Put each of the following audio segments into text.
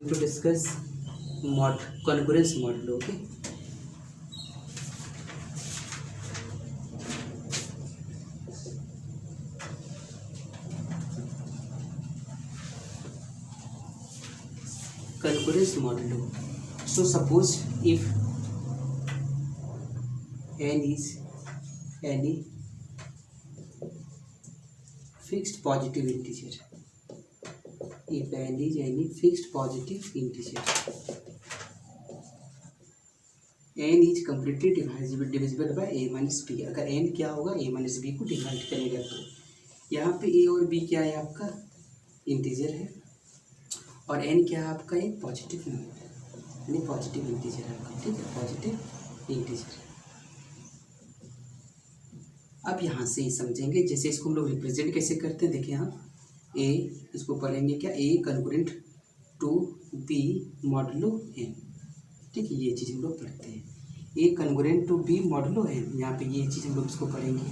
to discuss concurrence model. Okay, concurrence model. So suppose if n is any fixed positive integer, if n is any fixed positive integer, n is completely divisible by a minus b. अगर n क्या होगा a minus b को divide करेगा तो यहाँ पे a और b क्या है आपका इंटीजर है और n क्या है आपका एक पॉजिटिव नंबर यानी पॉजिटिव इंटीजर है आपका, ठीक है, पॉजिटिव इंटीजर। अब यहाँ से समझेंगे जैसे इसको हम लोग रिप्रेजेंट कैसे करते हैं। देखिए यहाँ a इसको पढ़ेंगे क्या a congruent to b modulo n, ठीक है, ये चीज़ हम लोग पढ़ते हैं a congruent to b modulo n। यहाँ पे ये चीज़ हम लोग इसको पढ़ेंगे।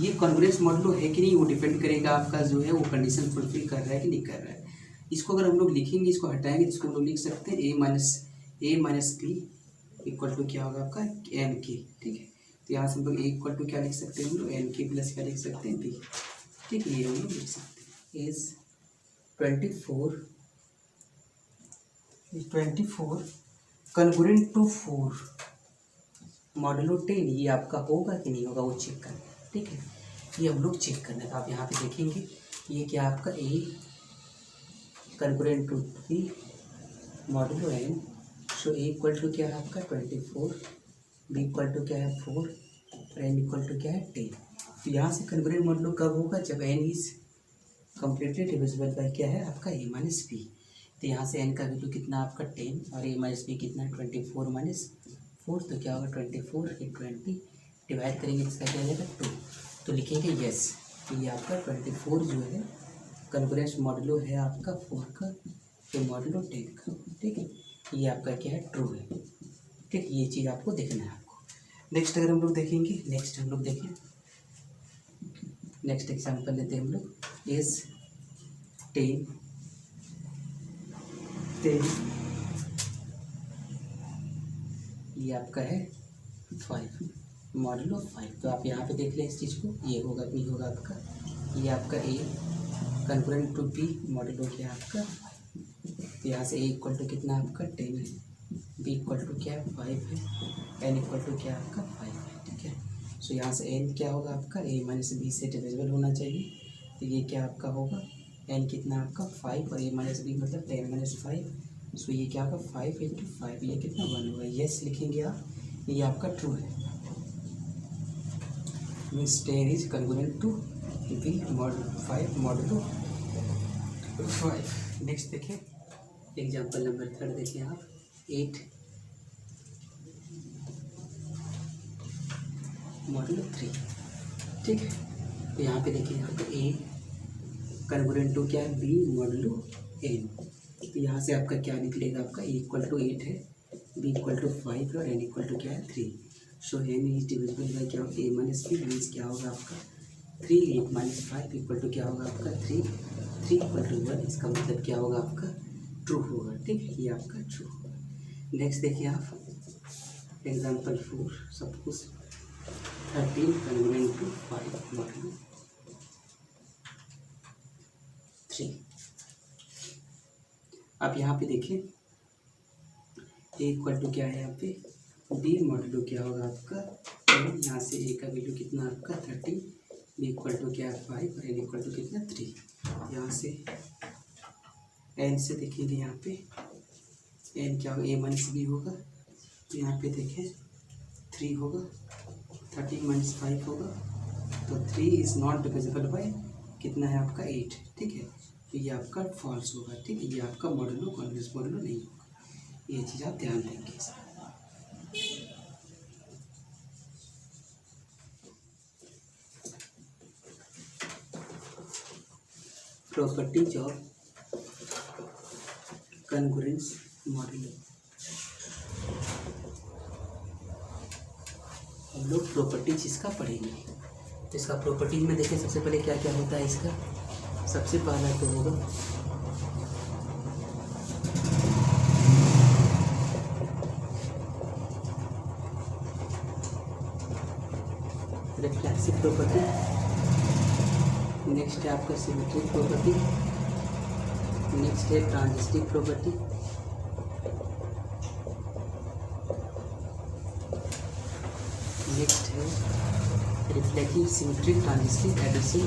ये कॉन्ग्रुएंस मॉडुलो है कि नहीं वो डिपेंड करेगा आपका जो है वो कंडीशन फुलफिल कर रहा है कि नहीं कर रहा है। इसको अगर हम लोग लिखेंगे, इसको हटाएंगे, इसको हम लोग लिख सकते हैं a minus b equal to क्या होगा आपका n k, ठीक है। तो यहाँ से हम लोग a इक्वल टू क्या लिख सकते हैं, हम लोग n k प्लस क्या लिख सकते हैं b, ठीक है, ये हम लोग लिख सकते हैं। इज 24 कॉन्ग्रुएंट टू 4 मॉडुलो 10, ये आपका होगा कि नहीं होगा वो चेक करना, ठीक है, ये हम लोग चेक करना है। तो आप यहाँ पे देखेंगे ये क्या आपका a congruent to b modulo n, so a equal to क्या है आपका 24, b इक्वल टू क्या है 4 और n इक्वल टू क्या है 10। तो यहाँ से कॉन्ग्रुएंट मॉडुलो कब होगा, जब n is completely divisible by क्या है आपका a माइनस b। तो यहाँ से n का वैल्यू कितना आपका 10 और a माइनस b कितना है 24 माइनस 4, तो क्या होगा 24 20 डिवाइड करेंगे इसका क्या जाएगा 2, तो लिखेंगे यस, तो ये आपका 24 जो है कॉन्ग्रुएंस मॉडुलो है आपका 4 का तो मॉडुलो 10 का, ठीक है, ये आपका क्या है ट्रू है, ठीक, ये चीज़ आपको देखना है आपको। नेक्स्ट अगर हम लोग देखेंगे, नेक्स्ट हम लोग देखें, नेक्स्ट एग्जांपल लेते हैं हम लोग। इज 10 ये आपका है 5 मॉडुलो 5, तो आप यहाँ पे देख लें इस चीज़ को, ये होगा बी होगा आपका, ये आपका ए कॉन्ग्रुएंट टू बी मॉडुलो क्या आपका, तो यहाँ से ए इक्वल टू कितना आपका 10 है, बी इक्वल टू क्या है 5 है, एन इक्वल टू क्या आपका 5 है, ठीक है। सो यहाँ से एन क्या होगा आपका ए माइनस बी से डिविजिबल होना चाहिए, तो ये क्या आपका होगा एन कितना आपका 5 और ए माइनस बी मतलब 10 माइनस 5, सो ये क्या होगा 5 इंटू 5, ये कितना 1 होगा, यस लिखेंगे आप, ये आपका ट्रू है, means 10 is congruent to B modulo 5 modulo 5। Next देखिए एग्जाम्पल नंबर 3 देखिए आप 8 मॉडुलो 3, ठीक है। तो यहाँ पे देखिए यहाँ पे ए कॉन्ग्रुएंट टू क्या है बी मॉडुलो n, तो यहाँ से आपका क्या निकलेगा आपका ए इक्वल टू 8 है, बी इक्वल टू 5 और एन इक्वल टू क्या है 3, सो एन इज डिविजिबल बाय क्या होगा ए माइनस बी, मीन्स क्या होगा आपका 3 8 माइनस 5 इक्वल टू क्या होगा आपका 3 इक्वल टू 1, इसका मतलब क्या होगा आपका ट्रू होगा, ठीक है, ये आपका ट्रू होगा। नेक्स्ट देखिए आप example 4, suppose 13 congruent to 5 modulo 3। आप यहाँ पे देखिए ए इक्वल टू क्या है यहाँ पे बी मॉडुलो क्या होगा आपका, यहाँ से ए का वैल्यू कितना आपका 30, बी इक्वल टू क्या है 5 और एन इक्वल टू कितना 3, यहाँ से एन से देखेंगे यहाँ पे एन क्या होगा ए माइनस बी होगा, तो यहाँ पे देखें 3 होगा, 30 माइनस 5 होगा, तो 3 इज़ नॉट डिविजिबल बाय कितना है आपका 8, ठीक है, तो ये आपका फॉल्स होगा, ठीक है, ये आपका मॉडुलो कॉन्ग्रुएंस मॉडुलो नहीं होगा, ये चीज़ आप ध्यान देंगे। प्रॉपर्टीज ऑफ कॉन्ग्रुएंस मॉडुलो, हम लोग प्रॉपर्टीज इसका पढ़ेंगे। तो इसका प्रॉपर्टीज में देखें सबसे पहले क्या क्या होता है इसका, सबसे पहला तो होगा प्रॉपर्टी, नेक्स्ट है आपका सिमेट्रिक प्रॉपर्टी, नेक्स्ट है ट्रांजिस्टिव प्रॉपर्टी, नेक्स्ट है reflective symmetric transitive addition,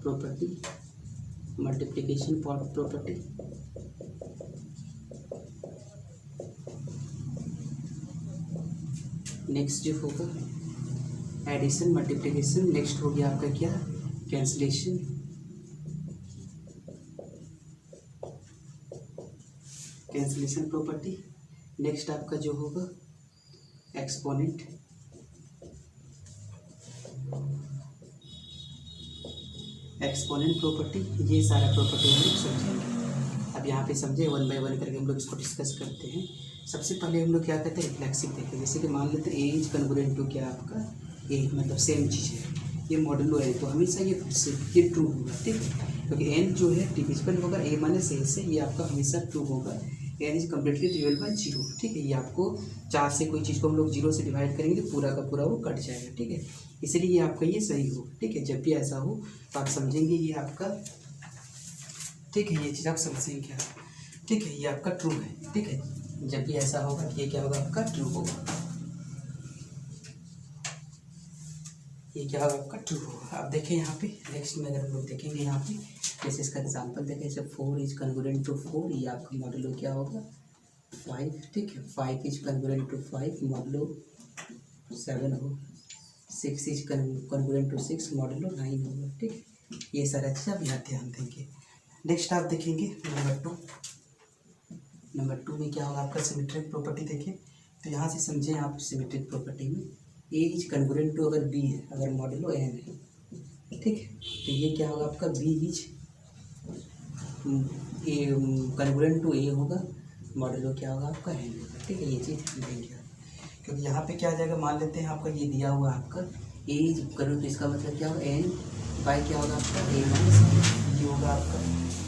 property, multiplication property, next जो होगा एडिशन मल्टीप्लिकेशन, नेक्स्ट हो गया आपका क्या कैंसलेशन, कैंसलेशन प्रॉपर्टी, नेक्स्ट आपका जो होगा एक्सपोनेंट, एक्सपोनेंट प्रॉपर्टी। ये सारा प्रॉपर्टी हम लोग समझेंगे। अब यहाँ पे समझे वन बाय वन करके हम लोग इसको डिस्कस करते हैं। सबसे पहले हम लोग क्या कहते हैं रिफ्लेक्सिव देखते हैं। जैसे कि मान लेते हैं ए इज कन्ग्रुएंट टू क्या आपका ए, मतलब सेम चीज़ है, ये मॉडुलो है तो हमेशा ये ट्रू होगा, ठीक है, क्योंकि एन जो है डिविजिबल होगा ए माइनस ए से, ये आपका हमेशा ट्रू होगा। N is completely divide by zero, ठीक है, ये आपको 4 से कोई चीज़ को हम लोग 0 से डिवाइड करेंगे तो पूरा का पूरा वो कट जाएगा, ठीक है, इसलिए ये आपका ये सही होगा, ठीक है। जब भी ऐसा हो तो आप समझेंगे ये आपका, ठीक है, ये चीज़ आप समझेंगे आप, ठीक है, ये आपका ट्रू है, ठीक है। जब भी ऐसा होगा कि ये क्या होगा आपका ट्रू होगा, ये क्या होगा आपका ट्रू होगा। अब देखें यहाँ पे नेक्स्ट में अगर हम लोग देखेंगे यहाँ पे जैसे इसका एग्जांपल देखें, जब 4 इज कन्ग्रुएंट टू 4, ये आपका मॉडुलो क्या होगा 5, ठीक है, 5 इज कन्ग्रुएंट टू 5 मॉडुलो 7 होगा, 6 इज कन्ग्रुएंट टू 6 मॉडुलो 9 होगा, ठीक है। ये सारा चीज़ आप यहाँ ध्यान देंगे। नेक्स्ट आप देखेंगे नंबर टू में क्या होगा आपका सिमेट्रिक प्रॉपर्टी देखें। तो यहाँ से समझें आप सिमेट्रिक प्रॉपर्टी में ए इज कन्ग्रुएंट टू अगर बी है, अगर मॉडुलो एन है, ठीक है, तो ये क्या होगा आपका बी इज कन्ग्रुएंट टू ए होगा, मॉडुलो क्या होगा आपका एन होगा, ठीक है, ये चीज़ देंगे आप, क्योंकि यहाँ पे क्या आ जाएगा, मान लेते हैं आपका ये दिया हुआ आपका ए इज करो तो इसका मतलब क्या होगा एन बाई क्या होगा आपका ए माइनस बी होगा आपका,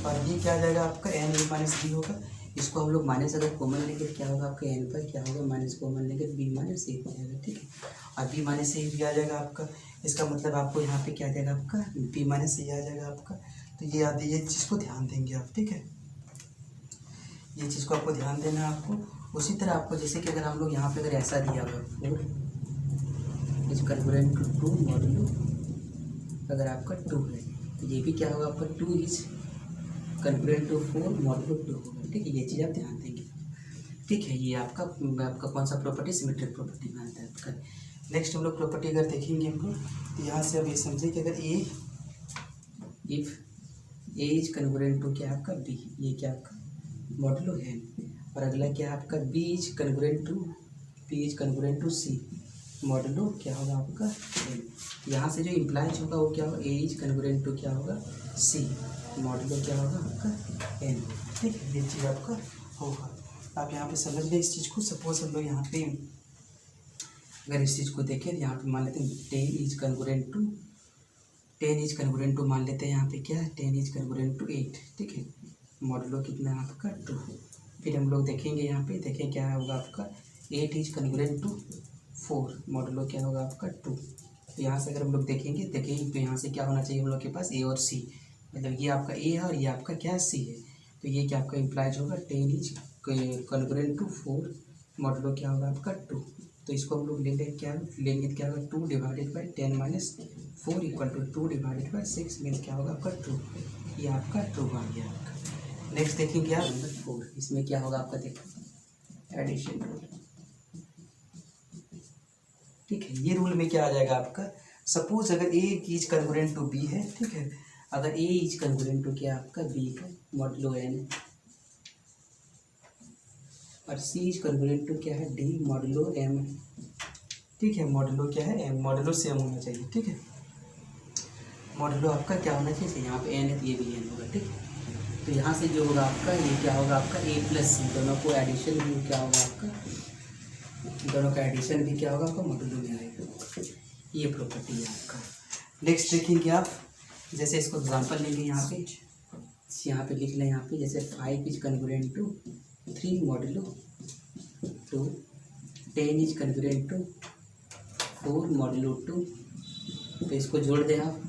और ये क्या आ जाएगा आपका एन ए माइनस बी होगा। इसको हम लोग माइनस अगर कॉमन लेंगे क्या होगा आपका एन पर क्या होगा माइनस कॉमन लेंगे बी माइनस ए हो जाएगा, ठीक है, और बी माइनस ए भी आ जाएगा आपका। इसका मतलब आपको यहाँ पे क्या आ जाएगा आपका बी माइनस ए आ जाएगा आपका। तो ये याद ये चीज़ को ध्यान देंगे आप, ठीक है, ये चीज़ को आपको ध्यान देना है आपको। उसी तरह आपको जैसे कि अगर हम लोग यहाँ पे अगर ऐसा दिया हुआ 4 इज कन्ग्रुएंट टू 2 मॉडुलो अगर आपका 2 है, तो ये भी क्या होगा आपका 2 इज कन्ग्रुएंट टू 4 मॉडुलो 2 होगा, ठीक है, ये चीज़ आप ध्यान देंगे, ठीक है। ये आपका कौन सा प्रॉपर्टी सिमेट्रिक प्रॉपर्टी में आता है आपका। नेक्स्ट हम लोग प्रॉपर्टी अगर देखेंगे हम लोग तो यहाँ से अब ये समझे कि अगर A if A is congruent to क्या आपका बी, ये क्या आपका मॉडुलो है, और अगला क्या आपका B is congruent to C modulo क्या होगा आपका एन। यहाँ से जो इम्प्लाइज होगा वो क्या होगा ए इज कन्ग्रुएंट टू क्या होगा सी मॉडुलो क्या होगा आपका एन, ठीक है, ये चीज़ आपका होगा। आप यहाँ पे समझ लें इस चीज़ को। सपोज हम लोग यहाँ पे अगर इस चीज़ को देखें यहाँ पे मान लेते हैं 10 इज कन्ग्रुएंट टू मान लेते हैं यहाँ पे क्या है 10 इज कन्ग्रुएंट टू 8, ठीक है, मॉडुलो कितना आपका 2। फिर हम लोग देखेंगे यहाँ पे देखें क्या होगा आपका 8 इज कन्ग्रुएंट टू 4 मॉडुलो क्या होगा आपका 2। तो यहाँ से अगर हम लोग देखेंगे तो यहाँ से क्या होना चाहिए हम लोग के पास ए और सी, मतलब ये आपका ए है और ये आपका क्या सी है, तो ये क्या आपका इम्प्लाइज होगा 10 इज कन्ग्रुएंट टू 4 मॉडुलो क्या होगा आपका 2। तो इसको हम लोग लेंगे क्या होगा 2 divided by 10 minus 4 equal to 2 divided by 6 means क्या होगा आपका 2, ये आपका ट्रू आ गया आपका। नेक्स्ट देखेंगे आप नंबर 4, इसमें क्या होगा आपका देखो एडिशन रूल, ठीक है। ये रूल में क्या आ जाएगा आपका सपोज अगर ए इज कन्ग्रुएंट टू बी है, ठीक है, अगर ए इज कन्ग्रुएंट टू क्या आपका बी है मॉडुलो एन है, और सी इज कन्ग्रुएंट टू क्या है डी मॉडुलो एम है, ठीक है, मॉडुलो क्या है एम, मॉडुलो सेम होना चाहिए, ठीक है, मॉडुलो आपका क्या होना चाहिए, यहाँ पे एन है तो ये भी एन होगा, ठीक है। तो यहाँ से जो होगा आपका ये क्या होगा आपका ए प्लस सी दोनों को एडिशन भी क्या होगा आपका, दोनों का एडिशन भी क्या होगा आपका मॉडुलो में आएगा, ये प्रॉपर्टी है आपका। नेक्स्ट देखेंगे आप जैसे इसको एग्जांपल लेंगे यहाँ पे लिख लें यहाँ पे जैसे 5 is congruent to 3 modulo 2, 10 is congruent to 4 modulo 2, तो इसको जोड़ दें आप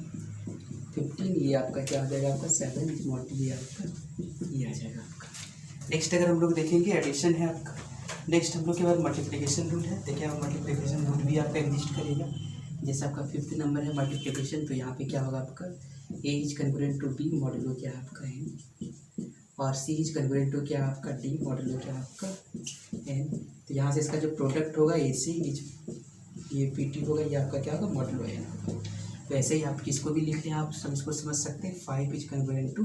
15, ये आपका क्या हो जाएगा आपका 7 इज मॉड्यूल, ये आपका ये आ जाएगा आपका। नेक्स्ट अगर हम लोग देखेंगे एडिशन है आपका। नेक्स्ट हम लोग के बाद मल्टीप्लिकेशन रूल है। देखिए आप मल्टीप्लिकेशन रूल भी आपका एग्जिस्ट करेगा। जैसे आपका 5th नंबर है मल्टीप्लिकेशन, तो यहाँ पे क्या होगा आपका A is congruent to B modulo क्या आपका एन, और सी इज कन्ग्रुएंट टू क्या आपका डी मॉड्यूलो क्या आपका एन। तो यहाँ से इसका जो प्रोडक्ट होगा ए सी इज ये पी टी होगा, ये आपका क्या होगा मॉड्यूलो एन होगा। तो ऐसे ही आप किसको भी लिख लें, आप इसको समझ सकते हैं 5 इज कन्ग्रुएंट टू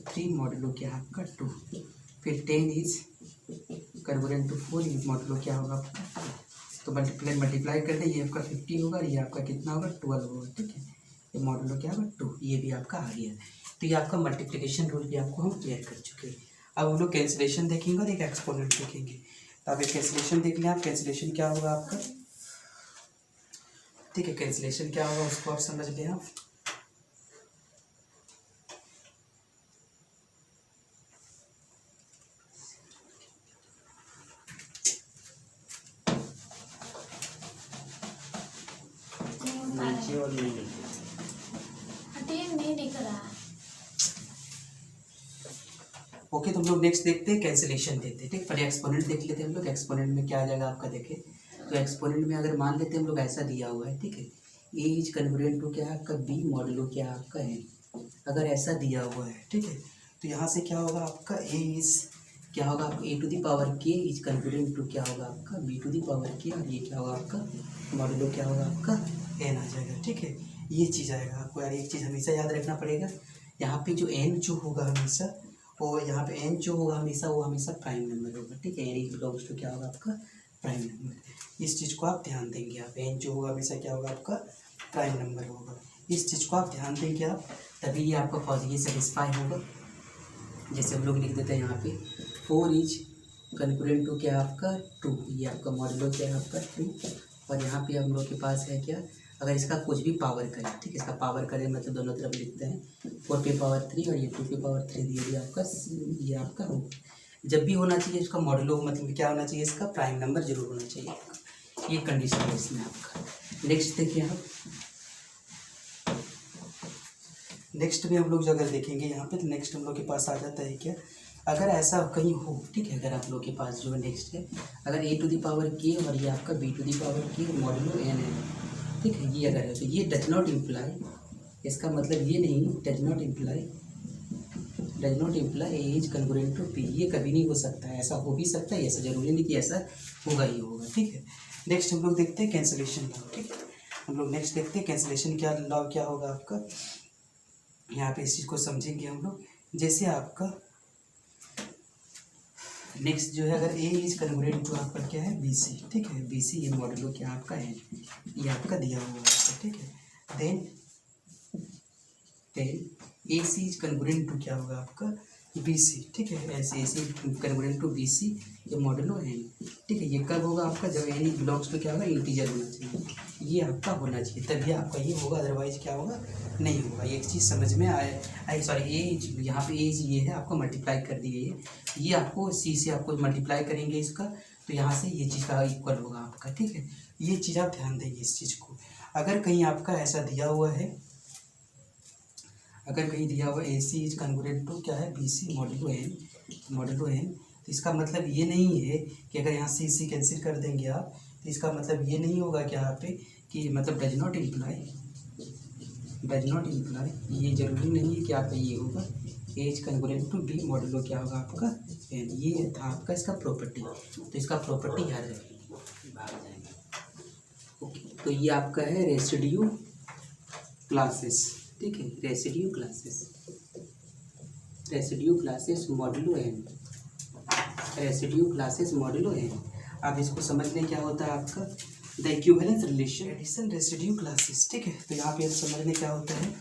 3 मॉड्यूलो क्या आपका 2, फिर 10 is convergent to 4 is modulo क्या होगा आपका, तो मल्टीप्लाई कर दें, ये आपका 50 होगा और ये आपका कितना होगा 12 होगा। ठीक है, ये मॉड्यूलो क्या होगा 2, ये भी आपका आ गया। तो ये आपका मल्टीप्लिकेशन रूल भी आपको हम क्लियर कर चुके हैं। अब हम लोग कैंसिलेशन देखेंगे और एक एक्सपोनेंट देखेंगे। तो आप एक कैंसिलेशन देख लें, आप कैंसिलेशन क्या होगा आपका। ठीक है, कैंसिलेशन क्या होगा उसको आप समझ लें आप। नहीं दिख रहा। ओके, तो हम लोग नेक्स्ट देखते हैं कैंसिलेशन देते हैं। ठीक, पहले एक्सपोनेंट देख लेते हैं हम लोग। एक्सपोनेंट में क्या आ जाएगा आपका, देखें तो एक्सपोनेंट में अगर मान लेते हैं हम लोग ऐसा दिया हुआ है, ठीक है, ए इज कन्वर्जेंट टू क्या है आपका बी मॉड्यूलो क्या आपका है, अगर ऐसा दिया हुआ है, ठीक है, तो यहाँ से क्या होगा आपका ए इज क्या होगा आपका ए टू द पावर के इज कन्वर्जेंट टू क्या होगा आपका बी टू द पावर के, और ये क्या होगा आपका मॉड्यूलो क्या होगा आपका एन आ जाएगा। ठीक है, ये चीज़ आएगा आपको। यार एक चीज़ हमेशा याद रखना पड़ेगा, यहाँ पे जो एन जो होगा हमेशा, और यहाँ पे एन जो होगा हमेशा वो हमेशा प्राइम नंबर होगा। ठीक है, एन बिलोंग्स टू क्या होगा आपका प्राइम नंबर। इस चीज़ को आप ध्यान देंगे, आप एन जो होगा हमेशा क्या होगा आपका प्राइम नंबर होगा। इस चीज़ को आप ध्यान देंगे आप, तभी ये आपका फर्स्ट ये सेटिस्फाई होगा। जैसे हम लोग लिख देते हैं यहाँ पे 4 इज कन्कुरेंट टू क्या आपका 2, ये आपका मॉडलो क्या है आपका 2, और यहाँ पे हम लोग के पास है क्या, अगर इसका कुछ भी पावर करें, ठीक है, इसका पावर करें मतलब दोनों तरफ लिखते हैं 4 पे पावर 3 और ये 2 पे पावर 3, ये भी आपका ये आपका हो। जब भी होना चाहिए इसका मॉडलो मतलब क्या होना चाहिए, इसका प्राइम नंबर जरूर होना चाहिए आपका, ये कंडीशन है इसमें आपका। नेक्स्ट देखिए आप, नेक्स्ट में हम लोग जो अगर देखेंगे यहाँ पे, तो नेक्स्ट हम लोग के पास आ जाता है क्या, अगर ऐसा कहीं हो, ठीक है, अगर आप लोग के पास जो है नेक्स्ट है, अगर ए टू द पावर के और ये आपका बी टू द पावर के मॉडलो एन है, ठीक है, ये अगर है तो ये डज नॉट इम्प्लाई, इसका मतलब ये नहीं, does not imply A is congruent to B, ये कभी नहीं हो सकता है। ऐसा हो भी सकता है, ऐसा जरूरी नहीं कि ऐसा होगा ही होगा। ठीक है, नेक्स्ट हम लोग देखते हैं कैंसिलेशन लॉ। ठीक है, हम लोग नेक्स्ट देखते हैं कैंसिलेशन क्या लॉ क्या होगा आपका, यहाँ पे इस चीज़ को समझेंगे हम लोग। जैसे आपका नेक्स्ट जो है, अगर ए इज कन्वर्जेंट टू आपका क्या है बी सी, ठीक है, बी सी ये मॉडलो क्या आपका है, ये आपका दिया हुआ है, ठीक है, then A C is convergent to क्या होगा आपका बी सी, ठीक है, ऐसे A C convergent to B C ये मॉडलो एन, ठीक है, ये कब होगा आपका, जब एन बिलोंग्स टू क्या होगा इंटीजर होना चाहिए, ये आपका होना चाहिए, तभी आपका ये होगा, अदरवाइज क्या होगा नहीं होगा। एक चीज़ समझ में आए सॉरी एज यहाँ पे एज ये है आपको मल्टीप्लाई कर दी गई है, ये आपको सी से आपको मल्टीप्लाई करेंगे इसका, तो यहाँ से ये चीज़ का इक्वल होगा आपका। ठीक है, ये चीज़ आप ध्यान देंगे इस चीज़ को। अगर कहीं आपका ऐसा दिया हुआ है, अगर कहीं दिया हुआ ए सी इज कन्वर्जेंट टू क्या है बी सी मॉडलो एन, तो इसका मतलब ये नहीं है कि अगर यहाँ सी कैंसिल कर देंगे आप, तो इसका मतलब ये नहीं होगा कि यहाँ पे कि मतलब डज नॉट इम्प्लाई, ये जरूरी नहीं है कि आपका ये होगा A is convergent to B modulo क्या होगा आपका एन, ये था आपका इसका प्रॉपर्टी, तो इसका प्रॉपर्टी याद रखिए, भाग जाएंगे। ओके, तो ये आपका है रेसिड्यू क्लासेस, ठीक है, रेसिड्यू क्लासेस मॉडलो एन, आप इसको समझ लें क्या होता है आपका the equivalence relation addition residue classes. ठीक है, तो यहाँ पे हम समझ लें क्या होता है,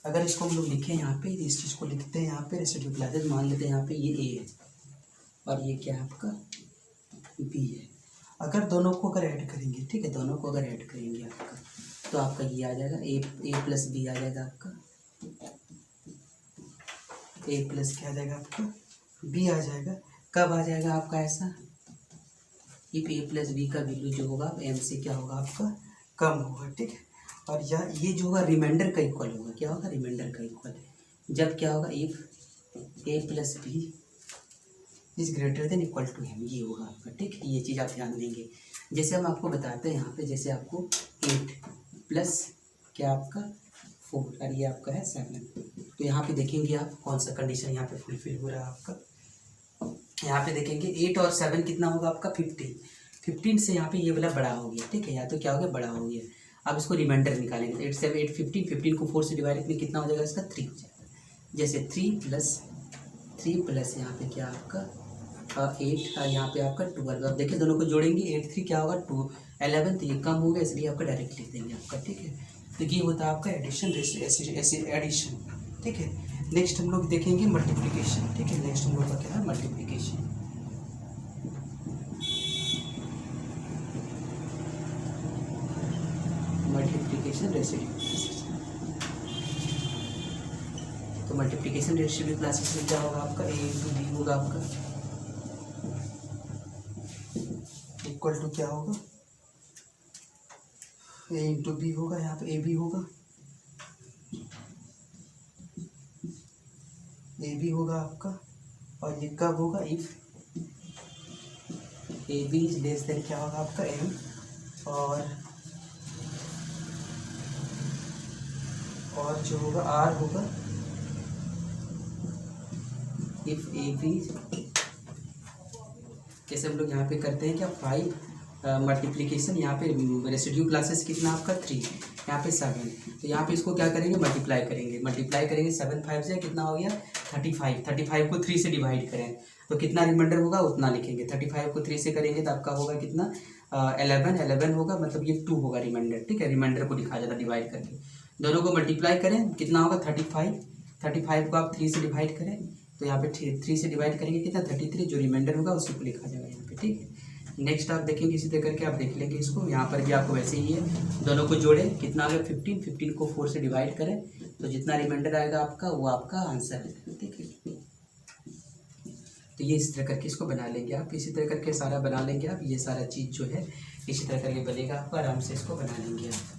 अगर इसको हम लोग लिखें यहाँ पे, इस चीज़ को लिखते हैं यहाँ पे रेसिड्यू क्लासेस, मान लेते हैं यहाँ पे ये ए है और ये क्या है आपका बी है, अगर दोनों को अगर ऐड करेंगे, ठीक है, दोनों को अगर ऐड करेंगे आपका, तो आपका ये आ जाएगा ए प्लस बी आ जाएगा आपका, ए प्लस क्या आ जाएगा आपका बी आ जाएगा। कब आ जाएगा आपका ऐसा, इफ ए प्लस बी का वैल्यू जो होगा एम से क्या होगा आपका कम होगा, ठीक है। और ये जो होगा रिमाइंडर का इक्वल होगा, क्या होगा रिमाइंडर का इक्वल, जब क्या होगा if A plus B is greater than equal to M, ये होगा आपका, ठीक है। ये चीज़ आप ध्यान देंगे। जैसे हम आपको बताते हैं यहाँ पे, जैसे आपको 8 प्लस क्या आपका 4 और ये आपका है 7, तो यहाँ पे देखेंगे आप कौन सा कंडीशन यहाँ पे फुलफिल हो रहा है आपका। यहाँ पे देखेंगे 8 और 7 कितना होगा आपका 15 से यहाँ पे ये वाला बड़ा हो गया, ठीक है, या तो क्या हो गया बड़ा हो गया। अब इसको रिमाइंडर निकालेंगे, 8 7 8 15 को 4 से डिवाइड करेंगे कितना हो जाएगा इसका 3 हो जाएगा। जैसे 3 प्लस यहाँ पे क्या आपका 8 यहाँ पे आपका 12, अब देखिए दोनों को जोड़ेंगे 8 3 क्या होगा 2 11, तो ये कम हो गया इसलिए आपका डायरेक्ट लिख देंगे आपका, ठीक है। तो ये होता है आपका एडिशन, ऐसे एडिशन, ठीक है। नेक्स्ट हम लोग देखेंगे मल्टीप्लिकेशन, ठीक है। नेक्स्ट हम लोग का क्या है मल्टीप्लिकेशन। मल्टीप्लिकेशन रेसिड्यू, तो मल्टीप्लिकेशन रेसिड्यू क्लासेस में क्या होगा आपका ए इंटू बी होगा आपका इक्वल टू क्या होगा ए इंटू बी होगा, यहाँ पे ए बी होगा, ए बी होगा आपका। और ये कब होगा if A B is less than क्या होगा आपका एम, और जो होगा आर होगा इफ ए बी, जैसे हम लोग यहाँ पे करते हैं क्या 5 मल्टीप्लिकेशन, यहाँ पे रेसिड्यू क्लासेस कितना आपका 3, यहाँ पे 7, तो यहाँ पे इसको क्या करेंगे मल्टीप्लाई करेंगे 7 5 से कितना हो गया 35 को 3 से डिवाइड करें तो कितना रिमाइंडर होगा उतना लिखेंगे। 35 को 3 से करेंगे तो आपका होगा कितना 11 होगा, मतलब ये 2 होगा रिमाइंडर, ठीक है। रिमाइंडर को लिखा जाता डिवाइड करके, दोनों को मल्टीप्लाई करें कितना होगा 35 को आप 3 से डिवाइड करें तो यहाँ पे 3 से डिवाइड करेंगे कितना 33, जो रिमाइंडर होगा उसी को लिखा जाएगा यहाँ पे, ठीक है। नेक्स्ट आप देखेंगे इसी तरह करके आप देख लेंगे इसको, यहाँ पर भी आपको वैसे ही है, दोनों को जोड़े कितना आ गया 15 को 4 से डिवाइड करें तो जितना रिमाइंडर आएगा आपका वो आपका आंसर है, ठीक है। तो ये इस तरह करके इसको बना लेंगे आप, इसी तरह करके सारा बना लेंगे आप, ये सारा चीज़ जो है इसी तरह करके बनेगा आपका, आराम से इसको बना लेंगे आप।